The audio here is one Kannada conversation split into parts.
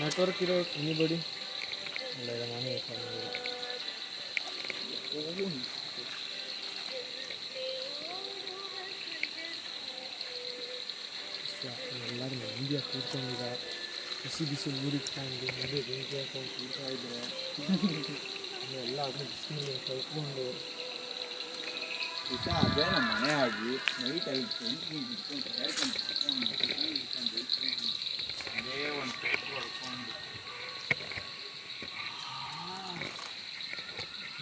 नेटवर्क इरो एनीबडी नानी ಎಲ್ಲರೂ ನೆಮ್ಮದಿಯಾಗಿ ಕೂತ್ಕೊಂಡಿದ್ದ ಬಿಸಿ ಬಿಸಿ ನೀರಿಟ್ಕೊಂಡು ಮದುವೆ ಬೆಂಕಿ ಹಾಕೊಂಡು ಕೂಡ್ತಾ ಇದ್ದಾರೆ. ಎಲ್ಲ ಅದನ್ನ ಬಿಸಿಲಲ್ಲಿ ಕಳ್ಕೊಂಡು ಅದೇ ನಮ್ಮ ಮನೆ ಆಗಿ ನೈಟಲ್ಲಿ ಅದೇ ಒಂದು ಪೆಟ್ಟು ಹೊಡ್ಕೊಂಡು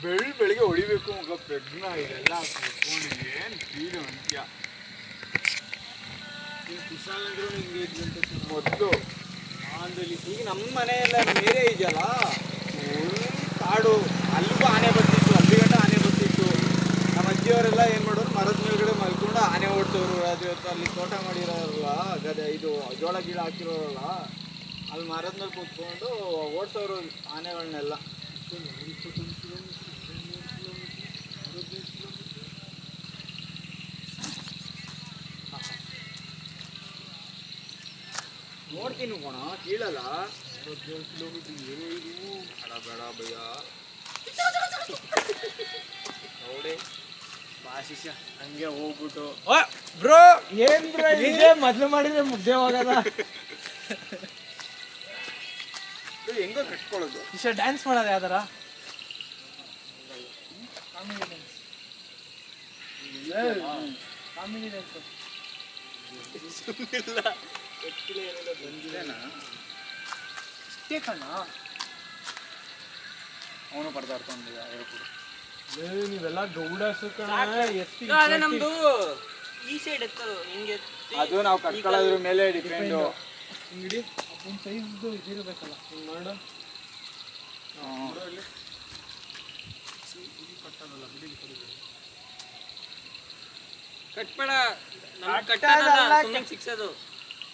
ಬೆಳಿಗ್ಗೆ ಹೊಡಿಬೇಕು ಮಗ ಪೆಗ್ನ ಇದೆಲ್ಲ ಕುತ್ಕೊಂಡು ಏನು ಫೀಲು ಅಂತ್ಯ. ಕುಶಾಲಾದ್ರು ಹಿಂಗೆ ಇದ್ದಂತೆ ಮೊದಲು ಆಂದಲ್ಲಿ ಈಗ ನಮ್ಮ ಮನೆಯೆಲ್ಲ ಮೇರೆ ಇದೆಯಲ್ಲ ಕಾಡು, ಅಲ್ಲಿಗೂ ಆನೆ ಬರ್ತಿತ್ತು, ಅಲ್ಲಿ ಗಂಟ ಆನೆ ಬರ್ತಿತ್ತು. ನಮ್ಮ ಅಜ್ಜಿಯವರೆಲ್ಲ ಏನು ಮಾಡೋರು ಮರದ ಮೇಲ್ಗಡೆ ಮಲ್ಕೊಂಡು ಆನೆ ಓಡಿಸೋರು. ಅದು ಅಲ್ಲಿ ತೋಟ ಮಾಡಿರೋರಲ್ಲ ಗದೆ ಇದು ಜೋಳ ಗಿಡ ಹಾಕಿರೋರಲ್ಲ ಅಲ್ಲಿ ಮರದ ಮೇಲೆ ಕೂತ್ಕೊಂಡು ಓಡಿಸೋರು ಆನೆಗಳನ್ನೆಲ್ಲ. ನೋಡ್ತೀನಿ ಕೋಣ ಕೀಳಲ್ಲ. 17 ಕಿಲೋಮೀಟರ್ ಏನೋ ಇದು ಬೇಡ ಭಯ್ಯ ನೋಡಿ ಭಾಷಿಸ ಹಂಗೆ ಹೋಗ್ಬಿಟ್ಟು ಬ್ರೋ ಏನ್ ಬ್ರೋ ಇದೆ ಮೊದಲು ಮಾಡಿದ್ರೆ ಮುಗ್ದೆ ಹೋಗದ. ಹೆಂಗ ಕಟ್ಕೊಳ್ಳೋದು ಇಷ್ಟ ಡ್ಯಾನ್ಸ್ ಮಾಡೋದು ಯಾವ್ದಾರ ಕಾಮಿಡಿ ಡ್ಯಾನ್ಸ್ ಇಲ್ಲ ಬಂದಿದ್ದೇನಾ ಕಣ್ಣ ಅವನು ಪರದಾಡ್ಕೊಂಡಿದ್ದ ಹೇಳ್ಕೊಡು. ನೀವೆಲ್ಲ ಗೌಡಸು ಕಣ ಅದೇ ನಮ್ದು ಈ ಸೈಡ್ ಎತ್ತದು ಹಿಂಗೆ ಅದು ನಾವು ಕಟ್ಕೊಳ್ಳೋದ್ರ ಮೇಲೆ ಡಿಪೆಂಡು. ಹಿಂಗಡಿ ಒಂದು ಸೈಜ್ದು ಇದಿರಬೇಕಲ್ಲ ಹಿಂಗೆ ಮಾಡು. ಕಟ್ಬೇಡ ನಮ್ಗೆ ಕಟ್ಟಲ್ಲ ಸುಮ್ಮನೆ ಸಿಕ್ಸೋದು.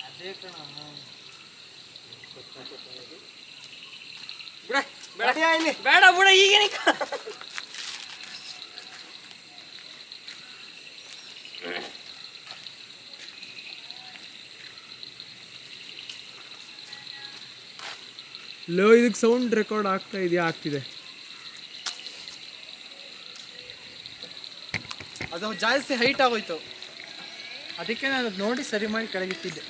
ಅದೇ ಕಣ ಬಿಡ ಬೇಡ ಬಿಡ ಈಗೇನೆ ಲೋ ಇದಕ್ಕೆ ಸೌಂಡ್ ರೆಕಾರ್ಡ್ ಆಗ್ತಾ ಇದೆಯಾ? ಆಗ್ತಿದೆ. ಅದು ಜಾಸ್ತಿ ಹೈಟ್ ಆಗೋಯ್ತು, ಅದಕ್ಕೆ ನಾನು ನೋಡಿ ಸರಿ ಮಾಡಿ ಕೆಳಗಿಟ್ಟಿದ್ದೆ.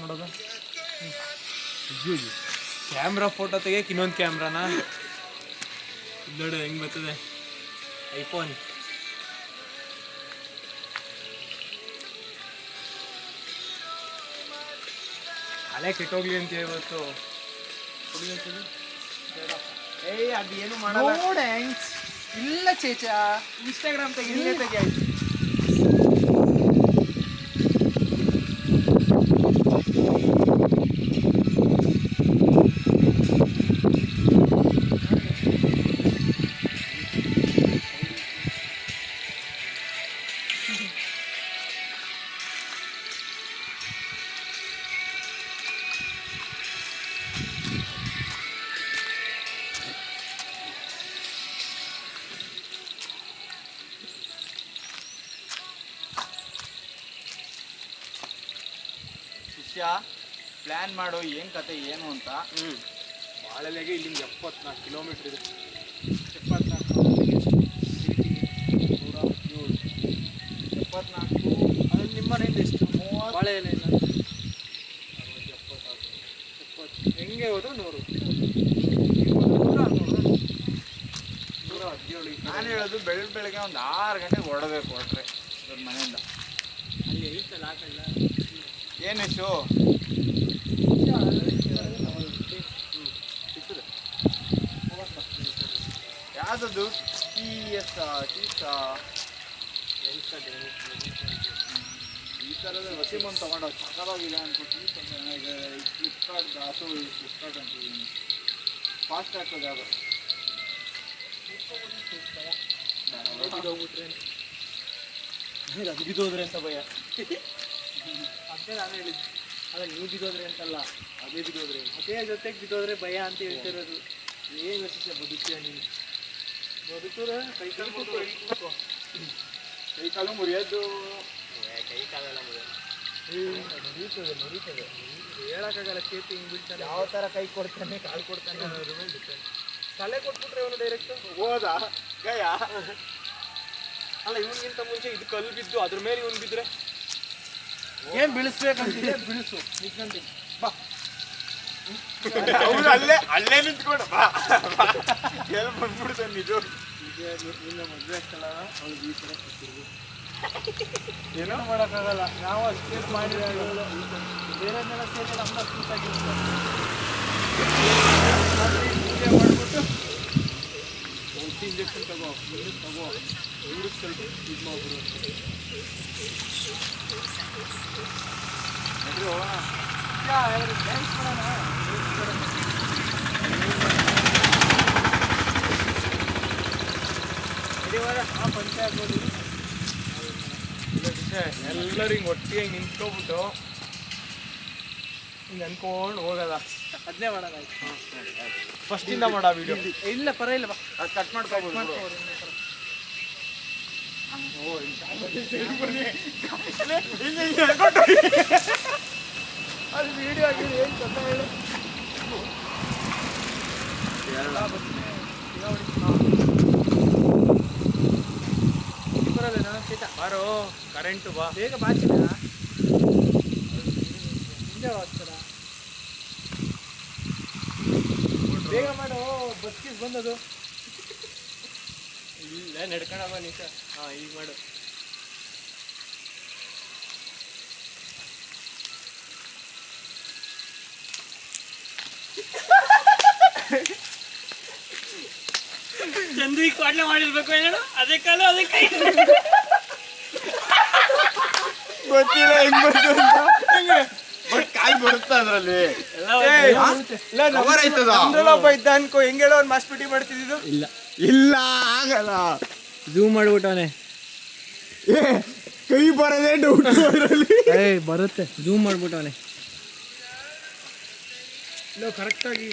ನೋಡೋದು ಕ್ಯಾಮ್ರಾ ಫೋಟೋ ತೆಗಿಯಕ್ಕೆ ಇನ್ನೊಂದು ಕ್ಯಾಮ್ರಾನ ನೋಡಿ ಹೆಂಗ್ ಬರ್ತದೆ ಐಫೋನ್. ಹಳೆ ಕೆಟ್ಟೋಗ್ಲಿ ಅಂತ ಇವತ್ತು ಏಯ್ ಅದು ಏನು ಮಾಡಲ್ಲ. ಇಲ್ಲ ಚೇಚಾ ಇನ್ಸ್ಟಾಗ್ರಾಮ್ ತೆಗಿ, ಇಲ್ಲೇ ತೆಗಿ ಆಯ್ತು. ಶಿಷ್ಯ ಪ್ಲ್ಯಾನ್ ಮಾಡು ಏನು ಕತೆ ಏನು ಅಂತ. ಬಾಳೆಲೆಗೆ ಇಲ್ಲಿಂದ 74 ಕಿಲೋಮೀಟ್ರ್ ಇದೆ. 74 ಅದು ನಿಮ್ಮ ಮನೆಯಿಂದ ಎಷ್ಟು? 30 ಬಾಳೆ ಎಲೆ ಇಲ್ಲ 70 ಹೆಂಗೆ ಹೋದ್ರು 100 117. ನಾನು ಹೇಳೋದು ಬೆಳಗ್ಗೆ ಒಂದು 6 ಗಂಟೆಗೆ ಹೊರಡಬೇಕು. ಹೊರಟ್ರೆ ದೊಡ್ಡ ಮನೆಯಿಂದ ಅಲ್ಲಿ ಐತಲ್ಲ ಹಾಕಲ್ಲ ಏನಿಷ್ಟು ಯಾವುದದು ಈ ಥರದ ವಸೀಮನ್ ತೊಗೊಂಡು ಸಕ್ಕದಾಗಿದೆ ಅನ್ಕೊಟ್ಟು ಫ್ಲಿಪ್ಕಾರ್ಟ್ ದಾಸು ಫ್ಲಿಪ್ಕಾರ್ಟ್ ಅಂತಿದ್ದೀನಿ. ಫಾಸ್ಟ್ ಆಗ್ತದೆ ಅದು. ಅದು ಬಿದ್ದೋದ್ರೆ ಅಂತ ಭಯ. ಅದೇ ನಾನು ಹೇಳಿದ್ದು, ಅದೇ ನೀವು ಬಿದ್ದೋದ್ರೆ ಅಂತಲ್ಲ, ಅದೇ ಬಿದ್ದೋದ್ರೆ, ಅದೇ ಜೊತೆಗೆ ಬಿದ್ದೋದ್ರೆ ಭಯ ಅಂತ ಹೇಳ್ತಿರೋದು. ಏನು ವಿಶೇಷ ಬದುಕ್ತೀಯ ನೀನು ಬದುಕುರೆ ಕೈ ಕಾಲು ಮುರಿದು ಕೈ ಕಾಲು ಮುರಿಯೋದು ಕೈ ಕಾಲೆಲ್ಲ ಮುರಿತದೆ ಹೇಳಕ್ಕಾಗಲ್ಲ ಕೇತಿ ಹಿಂಗೆ ಬಿಡ್ತಾನೆ ಯಾವ ಥರ ಕೈ ಕೊಡ್ತಾನೆ ಕಾಲು ಕೊಡ್ತಾನೆ ಅನ್ನೋದ್ರ ಮೇಲೆ ಡಿಪೆಂಡ್ ತಲೆ ಕೊಟ್ಬಿಟ್ರೆ ಅವನು ಡೈರೆಕ್ಟ್ ಹೋದ ಗಯ ಅಲ್ಲ ಇವನಿಗಿಂತ ಮುಂಚೆ ಇದು ಕಲ್ಲು ಬಿದ್ದು ಅದ್ರ ಮೇಲೆ ಇವನು ಬಿದ್ದರೆ ಏನು ಬೀಳಿಸ್ಬೇಕಂತಿದೆ ಬೀಳಿಸು ನಿಂತ್ಕೊಂಡಿ ಬಾ ಅವ್ನು ಅಲ್ಲೇ ನಿಂತ್ಕೊಂಡು ಬಾ ಎಲ್ಲ ಬಂದ್ಬಿಡ್ತಾನೆ ನಿಜ ನಿನ್ನ ಮದುವೆ ಆಗ್ತಲ್ಲ ಅವ್ಳಿಗೆ ಈ ಥರ ಕೊಟ್ಟಿರ್ಬೇಕು ಏನೋ ಮಾಡೋಕ್ಕಾಗಲ್ಲ ನಾವು ಅಷ್ಟೇ ಮಾಡಿ ಬೇರೆನೆಲ್ಲ ಸೇರಿ ನಮ್ಮನ್ನ ಕೂತಾಗಿರ್ತಾರೆ ಪೂಜೆ ಮಾಡಿಬಿಟ್ಟು ಒಂದು ಇಂಜೆಕ್ಷನ್ ತಗೋ ಇವ್ರಿಗೆ ಸ್ವಲ್ಪ ಇದು ಮಾಡ್ಬಿಡು ಡ್ಯಾನ್ಸ್ ಮಾಡೋಣ ಪಂಚಾಯತ್ ಹೋಗಿ ಎಲ್ಲರೂ ಹಿಂಗೆ ಒಟ್ಟಿಗೆ ಹಿಂಗೆ ನಿಂತ್ಕೊಬಿಟ್ಟು ಹಿಂಗೆ ಅನ್ಕೊಂಡು ಹೋಗೋದ ಅದನ್ನೇ ಮಾಡೋಣ ಫಸ್ಟಿಂದ ಮಾಡೋ ವಿಡಿಯೋ ಇಲ್ಲ ಪರವಾಗಿಲ್ಲ ಬಾ ಅದು ಕಟ್ ಮಾಡ್ಕೊಬೋದು ಅದು ವಿಡಿಯೋ ಆಗಿದೆ ಏನು ಗೊತ್ತ ಹೇಳು ಬರಲ್ಲ ಸೀತಾ ಬಾರೋ ಕರೆಂಟು ಬಾ ಬೇಗ ಬಾಚಿಲ್ಲ ಹಿಂದೆ ಹೋಗ್ತಾರ ಬೇಗ ಮಾಡು ಬಸ್ ಬಂದದು ಇಲ್ಲ ನಡ್ಕೊಂಡವ ನಿಮಿಷ ಹಾಂ ಈಗ ಮಾಡು ಚಂದ್ರಿ ಕ್ವಾಡ್ಲೆ ಮಾಡಿರ್ಬೇಕು ಹೇಳು ಅದೇ ಕಾಲು ಅದೇ ಕೈ ಗೊತ್ತಿಲ್ಲ ಹೆಂಗ್ ಬಂತು ಅಂತ ಬಟ್ ಕಾಯಿ ಬರುತ್ತಾ ಅದ್ರಲ್ಲಿ ಒಬ್ಬ ಇದ್ದ ಅನ್ಕೋ ಹೆಂಗ್ ಹೇಳೋ ಒಂದು ಮಾಸ್ಪಿಟಿ ಮಾಡ್ತಿದ್ದು ಇಲ್ಲ ಇಲ್ಲ ಆಗಲ್ಲ ಝೂಮ್ ಮಾಡ್ಬಿಟ್ಟವನೆ ಕೈ ಬರೋದೇ ಡೌಟ್ ಬರುತ್ತೆ ಝೂಮ್ ಮಾಡ್ಬಿಟ್ಟವನೆ ಕರೆಕ್ಟಾಗಿ